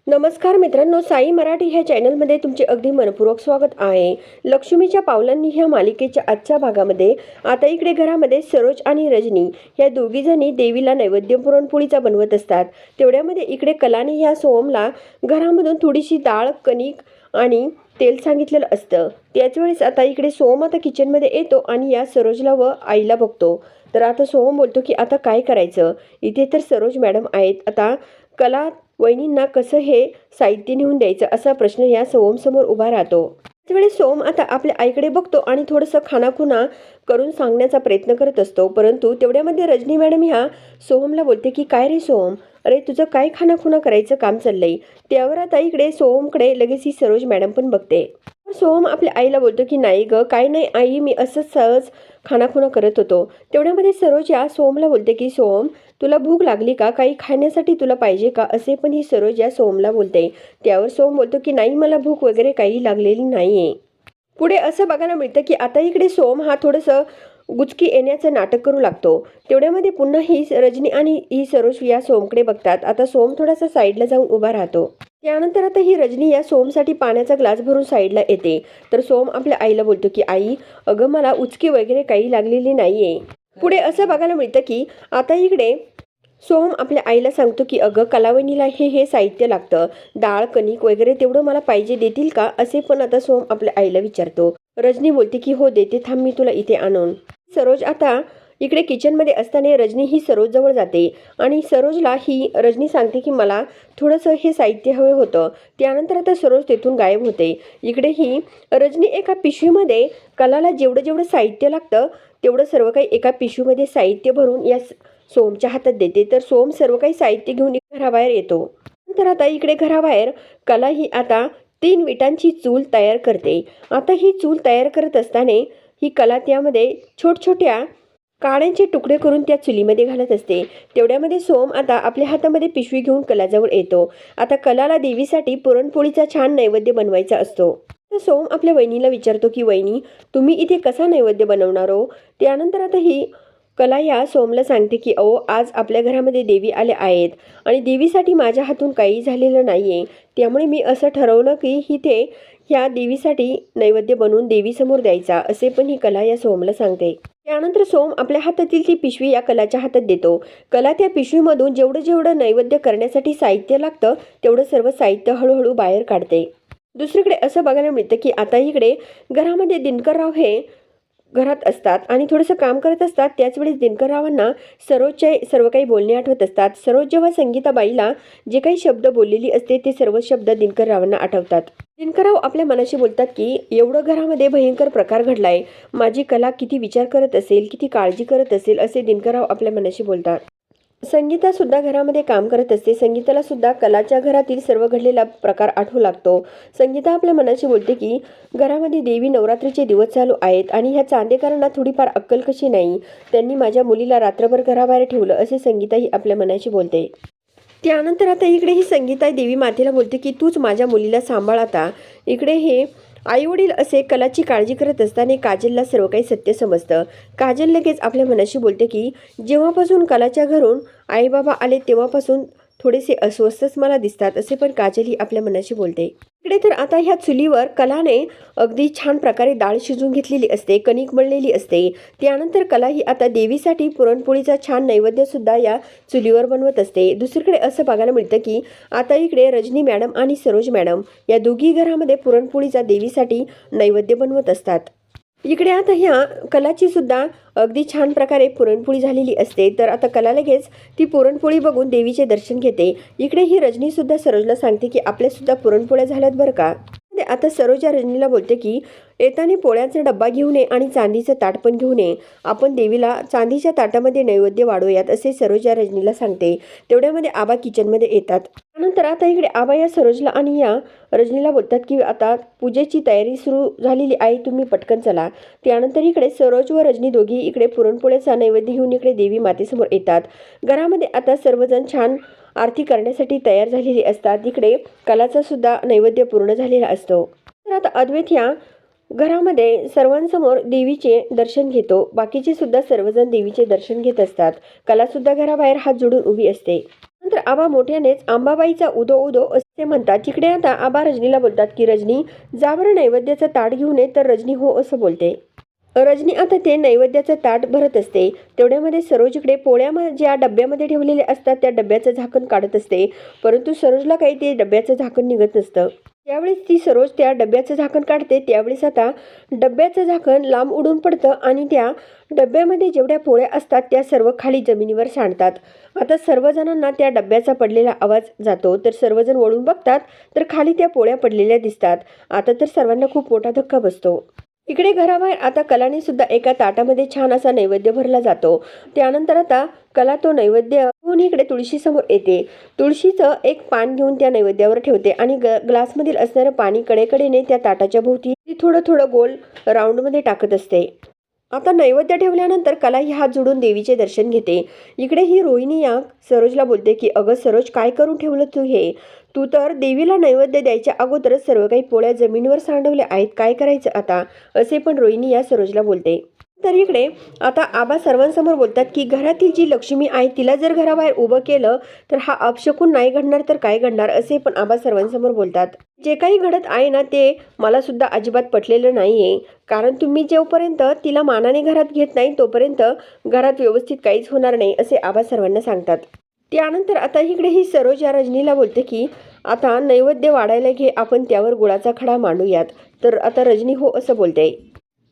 नमस्कार मित्रांनो, साई मराठी ह्या चॅनलमध्ये तुमचे अगदी मनपूर्वक स्वागत आहे. लक्ष्मीच्या पावलांनी ह्या मालिकेच्या आजच्या भागामध्ये आता इकडे घरामध्ये सरोज आणि रजनी ह्या दोघी जणी देवीला नैवेद्य पुरणपोळीचा बनवत असतात. तेवढ्यामध्ये इकडे कलाने ह्या सोहमला घरामधून थोडीशी डाळ, कणिक आणि तेल सांगितलेलं असतं. त्याच वेळेस आता इकडे सोहम आता किचनमध्ये येतो आणि या सरोजला व आईला बघतो. तर आता सोहम बोलतो की आता काय करायचं, इथे तर सरोज मॅडम आहेत, आता कला वहिनींना कसं हे साहित्य नेऊन द्यायचं असा प्रश्न या सोहमसमोर उभा राहतो. त्यावेळेस सोहम आता आपल्या आईकडे बघतो आणि थोडंसं खानाखुना करून सांगण्याचा प्रयत्न करत असतो. परंतु तेवढ्यामध्ये रजनी मॅडम ह्या सोहमला बोलते की काय रे सोहम, अरे तुझं काय खानाखुना करायचं काम चाललंय. त्यावर आता इकडे सोहमकडे लगेच ही सरोज मॅडम पण बघते. सोहम आपल्या आईला बोलतो की नाही ग, काय नाही आई, मी असंच सहज खानाखुना करत होतो. तेवढ्यामध्ये सरोज या सोहमला बोलते की सोहम, तुला भूक लागली का, काही खाण्यासाठी तुला पाहिजे का, असे पण ही सरोज या सोहमला बोलते. त्यावर सोहम बोलतो की नाही, मला भूक वगैरे काही लागलेली नाहीये. पुढे असं बघायला मिळतं की आता इकडे सोहम हा थोडंसं गुचकी येण्याचं नाटक करू लागतो. तेवढ्यामध्ये पुन्हा ही रजनी आणि ही सरोज या सोहमकडे बघतात. आता सोहम थोडासा साईडला जाऊन उभा राहतो. त्यानंतर आता ही रजनी या सोहमसाठी पाण्याचा ग्लास भरून साईडला येते. तर सोहम आपल्या आईला बोलतो की आई, अगं मला उचकी वगैरे काही लागलेली नाहीये. पुढे असं बघायला मिळतं की आता इकडे सोहम आपल्या आईला सांगतो की अगं कलावणीला हे साहित्य लागतं, डाळ, कणिक वगैरे तेवढं मला पाहिजे, देतील का, असे पण आता सोहम आपल्या आईला विचारतो. रजनी बोलते की हो देते, थांब मी तुला इथे आणून. सरोज आता इकडे किचनमध्ये असताना रजनी ही सरोज जवळ जाते आणि सरोजला ही रजनी सांगते की मला थोडंसं हे साहित्य हवं होतं. त्यानंतर आता सरोज तेथून गायब होते. इकडे ही रजनी एका पिशवीमध्ये कलाला जेवढं जेवढं साहित्य लागतं तेवढं सर्व काही एका पिशवीमध्ये साहित्य भरून या सोमच्या हातात देते. तर सोम सर्व काही साहित्य घेऊन घराबाहेर येतो. नंतर आता इकडे घराबाहेर कला ही आता 3 विटांची चूल तयार करते. आता ही चूल तयार करत असताना ही कला त्यामध्ये छोट्या काड्यांचे तुकडे करून त्या चुलीमध्ये घालत असते. तेवढ्यामध्ये सोम आता आपल्या हातामध्ये पिशवी घेऊन कलाजवळ येतो. आता कलाला देवीसाठी पुरणपोळीचा छान नैवेद्य बनवायचा असतो. तर सोम आपल्या वहिनीला विचारतो की वहिनी, तुम्ही इथे कसा नैवेद्य बनवणार हो. त्यानंतर आता ही कला या सोमला सांगते की अहो, आज आपल्या घरामध्ये देवी आल्या आहेत आणि देवीसाठी माझ्या हातून काही झालेलं नाहीये, त्यामुळे मी असं ठरवलं की इथे ह्या देवीसाठी नैवेद्य बनवून देवीसमोर द्यायचा, असे पण ही कला या सोमला सांगते. त्यानंतर सोम आपल्या हातातील ती पिशवी या कलाच्या हातात देतो. कला त्या पिशवीमधून जेवढं जेवढं नैवेद्य करण्यासाठी साहित्य लागतं तेवढं सर्व साहित्य हळूहळू बाहेर काढते. दुसरीकडे असं बघायला मिळतं की आता इकडे घरामध्ये दिनकरराव हे घरात असतात आणि थोडंसं काम करत असतात. त्याचवेळेस दिनकररावांना सरोजचे सर्व काही बोलणे आठवत असतात. सरोज जेव्हा संगीताबाईला जे काही शब्द बोललेली असते ते सर्व शब्द दिनकररावांना आठवतात. दिनकरराव आपल्या मनाशी बोलतात की एवढं घरामध्ये भयंकर प्रकार घडलाय, माझी कला किती विचार करत असेल, किती काळजी करत असेल, असे दिनकरराव आपल्या मनाशी बोलतात. संगीता सुद्धा घरामध्ये काम करत असते. संगीताला सुद्धा कलाच्या घरातील सर्व घडलेला प्रकार आठवू लागतो. संगीता आपल्या मनाशी बोलते की घरामध्ये देवी नवरात्रीचे दिवस चालू आहेत आणि ह्या चांदेकरांना थोडीफार अक्कल कशी नाही, त्यांनी माझ्या मुलीला रात्रभर घराबाहेर ठेवलं, असे संगीता ही आपल्या मनाशी बोलते. त्यानंतर आता इकडे ही संगीता देवी मातेला बोलते की तूच माझ्या मुलीला सांभाळ. आता इकडे हे आईवडील असे कलाची काळजी करत असताना काजलला सर्व काही सत्य समजतं. काजल लगेच आपल्या मनाशी बोलते की जेव्हापासून कलाच्या घरून आई बाबा आले तेव्हापासून थोडेसे अस्वस्थच मला दिसतात, असे पण काजल ही आपल्या मनाशी बोलते. इकडे तर आता ह्या चुलीवर कलाने अगदी छान प्रकारे डाळ शिजून घेतलेली असते, कणिक मळलेली असते. त्यानंतर कला ही आता देवीसाठी पुरणपोळीचा छान नैवेद्य सुद्धा या चुलीवर बनवत असते. दुसरीकडे असं बघायला मिळतं की आता इकडे रजनी मॅडम आणि सरोज मॅडम या दोघी घरामध्ये पुरणपोळीचा देवीसाठी नैवेद्य बनवत असतात. इकडे आता ह्या कलाची सुद्धा अगदी छान प्रकारे पुरणपोळी झालेली असते. तर आता कला लगेच ती पुरणपोळी बघून देवीचे दर्शन घेते. इकडे ही रजनी सुद्धा सरोजला सांगते की आपल्या सुद्धा पुरणपोळ्या झाल्यात बरं का. आता सरोज या रजनीला बोलते की येताना पोळ्याचा डब्बा घेऊन ये आणि चांदीचं ताट पण घेऊन ये, आपण देवीला चांदीच्या ताटामध्ये नैवेद्य वाढवूयात, असे सरोज या रजनीला सांगते. तेवढ्यामध्ये आबा किचनमध्ये येतात. त्यानंतर आता इकडे आबा या सरोजला आणि या रजनीला बोलतात की आता पूजेची तयारी सुरू झालेली आहे, तुम्ही पटकन चला. त्यानंतर इकडे सरोज व रजनी दोघी इकडे पुरणपोळ्याचा नैवेद्य घेऊन इकडे देवी मातेसमोर येतात. घरामध्ये आता सर्वजण छान आरती करण्यासाठी तयार झालेली असतात. इकडे कलाचा सुद्धा नैवेद्य पूर्ण झालेला असतो. तर आता अद्वैत ह्या घरामध्ये सर्वांसमोर देवीचे दर्शन घेतो. बाकीचे सुद्धा सर्वजण देवीचे दर्शन घेत असतात. कला सुद्धा घराबाहेर हात जोडून उभी असते. नंतर आबा मोठ्यानेच अंबाबाईचा उदो उदो असे म्हणतात. तिकडे आता आबा रजनीला बोलतात की रजनी जा बरं नैवेद्याचं ताट घेऊन ये. तर रजनी हो असं बोलते. रजनी आता ते नैवेद्याचं ताट भरत असते. तेवढ्यामध्ये सरोज इकडे पोळ्या ज्या डब्यामध्ये ठेवलेले असतात त्या डब्याचं झाकण काढत असते. परंतु सरोजला काही ते डब्याचं झाकण निघत नसतं. त्यावेळेस ती सरोज त्या डब्याचं झाकण काढते. त्यावेळेस आता डब्याचं झाकण लांब उडून पडतं आणि त्या डब्यामध्ये जेवढ्या पोळ्या असतात त्या सर्व खाली जमिनीवर सांडतात. आता सर्वजणांना त्या डब्याचा पडलेला आवाज जातो. तर सर्वजण वळून बघतात तर खाली त्या पोळ्या पडलेल्या दिसतात. आता तर सर्वांना खूप मोठा धक्का बसतो. इकडे घराबाहेर आता कलाने सुद्धा एका ताटामध्ये छान असा नैवेद्य भरला जातो. त्यानंतर आता कला तो नैवेद्य घेऊन इकडे तुळशीसमोर येते. तुळशीचं एक पान घेऊन त्या नैवेद्यावर ठेवते आणि ग्लासमधील असणारं पाणी कडेकडेने त्या ताटाच्या भोवती थोडं थोडं गोल राऊंडमध्ये टाकत असते. आता नैवेद्य ठेवल्यानंतर कला ही हात जोडून देवीचे दर्शन घेते. इकडे ही रोहिणी या सरोजला बोलते की अगं सरोज काय करून ठेवलं तू हे? तू तर देवीला नैवेद्य द्यायच्या अगोदरच सर्व काही पोळ्या जमिनीवर सांडवल्या आहेत. काय करायचं आता? असे पण रोहिणी या सरोजला बोलते. तर इकडे आता आबा सर्वांसमोर बोलतात की घरातील जी लक्ष्मी आहे तिला जर घराबाहेर उभं केलं तर हा अपशकुन नाही घडणार तर काय घडणार, असे पण आबा सर्वांसमोर बोलतात. जे काही घडत आहे ना ते मला सुद्धा अजिबात पटलेलं नाहीये. कारण तुम्ही जोपर्यंत तिला मानाने घरात घेत नाही तोपर्यंत घरात व्यवस्थित काहीच होणार नाही, असे आबा सर्वांना सांगतात. त्यानंतर आता इकडे ही सरोज या रजनीला बोलते की आता नैवेद्य वाढायला घे, आपण त्यावर गुळाचा खडा मांडूयात. तर आता रजनी हो असं बोलते.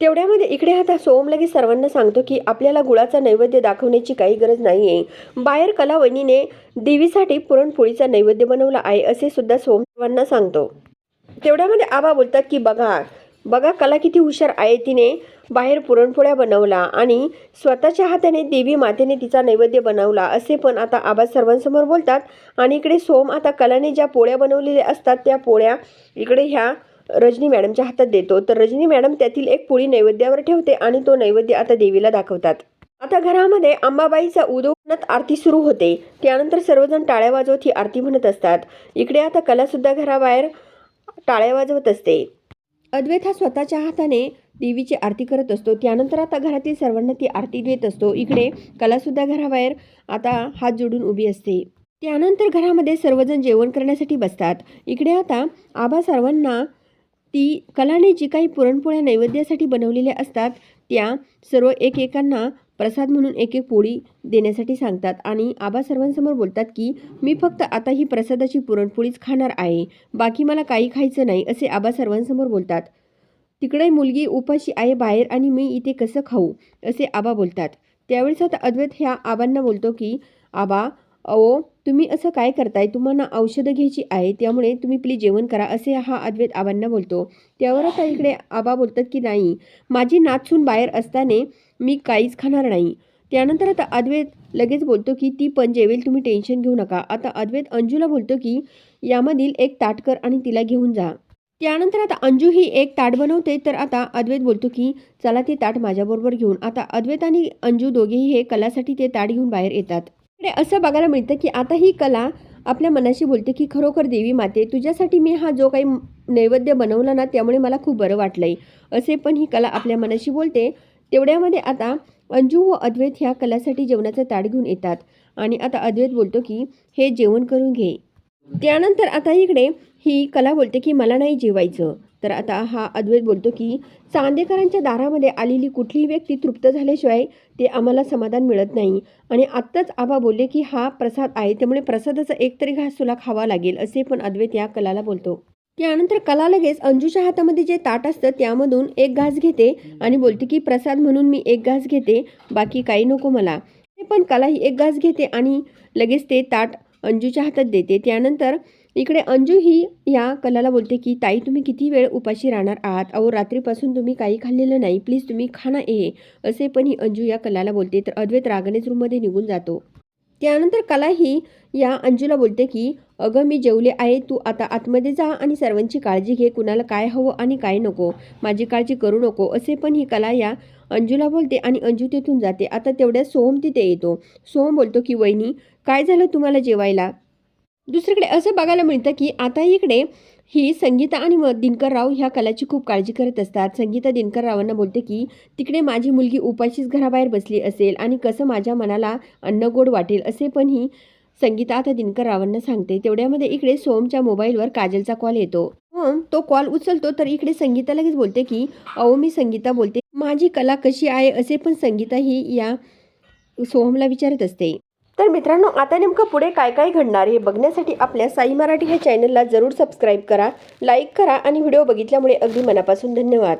तेवढ्यामध्ये इकडे आता सोम लगेच सर्वांना सांगतो की आपल्याला गुळाचा नैवेद्य दाखवण्याची काही गरज नाहीये. बाहेर कलावणीने देवीसाठी पुरणपोळीचा नैवेद्य बनवला आहे असे सुद्धा सोम सर्वांना सांगतो. तेवढ्यामध्ये आबा बोलतात की बघा बघा कला किती हुशार आहे. तिने बाहेर पुरणपोळ्या बनवला आणि स्वतःच्या हाताने देवी मातेने तिचा नैवेद्य बनवला, असे पण आता आबा सर्वांसमोर बोलतात. आणि इकडे सोम आता कलाने ज्या पोळ्या बनवलेल्या असतात त्या पोळ्या इकडे ह्या रजनी मॅडमच्या हातात देतो. तर रजनी मॅडम त्यातील एक पोळी नैवेद्यावर ठेवते आणि तो नैवेद्य आता देवीला दाखवतात. आता घरामध्ये अंबाबाईचा उदोउदो आरती सुरू होते. त्यानंतर सर्वजण टाळ्या वाजवत ही आरती म्हणत असतात. इकडे आता कला सुद्धा घराबाहेर टाळ्या वाजवत असते. अद्वैत हा स्वतःच्या हाताने देवीची आरती करत असतो. त्यानंतर आता घरातील सर्वांना ती आरती देत असतो. इकडे कलासुद्धा घराबाहेर आता हात जोडून उभी असते. त्यानंतर घरामध्ये सर्वजण जेवण करण्यासाठी बसतात. इकडे आता आबा सर्वांना ती कलाने जी काही पुरणपोळ्या नैवेद्यासाठी बनवलेल्या असतात त्या सर्व एकेकांना प्रसाद म्हणून एक एक पोळी देण्यासाठी सांगतात. आणि आबा सर्वांसमोर बोलतात की मी फक्त आता ही प्रसादाची पुरणपोळीच खाणार आहे, बाकी मला काही खायचं नाही, असे आबा सर्वांसमोर बोलतात. तिकडे मुलगी उपाशी आहे बाहेर आणि मी इथे कसं खाऊ, असे आबा बोलतात. त्यावेळेस आता अद्वैत ह्या आबांना बोलतो की आबा अहो तुम्ही असं काय करताय, तुम्हाला औषधं घ्यायची आहे त्यामुळे तुम्ही प्लीज जेवण करा, असे हा अद्वैत आबांना बोलतो. त्यावर आता इकडे आबा बोलतात की नाही माझी नातसून बाहेर असताना मी काहीच खाणार नाही. त्यानंतर आता अद्वैत लगेच बोलतो की ती पण जेवेल, तुम्ही टेन्शन घेऊ नका. आता अद्वैत अंजूला बोलतो की यामधील एक ताट कर आणि तिला घेऊन जा. त्यानंतर आता अंजू ही एक ताट बनवते. तर आता अद्वैत बोलतो की चला ते ताट माझ्याबरोबर घेऊन. आता अद्वैत आणि अंजू दोघेही हे कलासाठी ते ताट घेऊन बाहेर येतात. इकडे असं बघायला मिळतं की आता ही कला आपल्या मनाशी बोलते की खरोखर देवी माते तुझ्यासाठी मी हा जो काही नैवेद्य बनवला ना त्यामुळे मला खूप बरं वाटलंय, असे पण ही कला आपल्या मनाशी बोलते. तेवढ्यामध्ये आता अंजू व अद्वैत ह्या कलासाठी जेवणाचं ताट घेऊन येतात. आणि आता अद्वैत बोलतो की हे जेवण करून घे. त्यानंतर आता इकडे ही कला बोलते की मला नाही जेवायचं. तर आता हा अद्वैत बोलतो की चांदेकरांच्या दारामध्ये आलेली कुठलीही व्यक्ती तृप्त झाल्याशिवाय ते आम्हाला समाधान मिळत नाही. आणि आत्ताच आबा बोलले की हा प्रसाद आहे त्यामुळे प्रसादाचा एकतरी घास तुला खावा लागेल, असे पण अद्वैत या कलाला बोलतो. त्यानंतर कला लगेच अंजूच्या हातामध्ये जे ताट असतं त्यामधून एक घास घेते आणि बोलते की प्रसाद म्हणून मी एक घास घेते, बाकी काही नको मला. ते पण कला ही एक घास घेते आणि लगेच ते ताट अंजूच्या हातात देते. त्यानंतर इकडे अंजू ही या कलाला बोलते की ताई तुम्ही किती वेळ उपाशी राहणार आहात, अहो रात्रीपासून तुम्ही काही खाल्लेलं नाही, प्लीज तुम्ही खाना ये, असे पण ही अंजू या कलाला बोलते. तर अद्वैत रागानेच रूममध्ये निघून जातो. त्यानंतर कला ही या अंजूला बोलते की अगं मी जेवले आहे, तू आता आतमध्ये जा आणि सर्वांची काळजी घे, कुणाला काय हवं आणि काय नको माझी काळजी करू नको, असे पण ही कला या अंजूला बोलते आणि अंजू तिथून जाते. आता तेवढ्या सोहम तिथे येतो. सोहम बोलतो की वहिनी काय झालं तुम्हाला जेवायला. दुसरीकडे असं बघायला मिळतं की आता इकडे ही संगीता आणि दिनकरराव ह्या कलाची खूप काळजी करत असतात. संगीता दिनकररावांना बोलते की तिकडे माझी मुलगी उपाशीच घराबाहेर बसली असेल आणि कसं माझ्या मनाला अन्न गोड वाटेल असे पण ही संगीता आता दिनकररावांना सांगते. तेवढ्यामध्ये इकडे सोहमच्या मोबाईलवर काजलचा कॉल येतो. तो कॉल उचलतो तर इकडे संगीता लगेच बोलते की अहो मी संगीता बोलते, माझी कला कशी आहे असे पण संगीता ही या सोहमला विचारत असते. तर मित्रांनो, आता नेमकं पुढे काय काय घडणार हे बघण्यासाठी आपल्या साई मराठी ह्या चॅनलला जरूर सबस्क्राईब करा, लाईक करा आणि व्हिडिओ बघितल्यामुळे अगदी मनापासून धन्यवाद.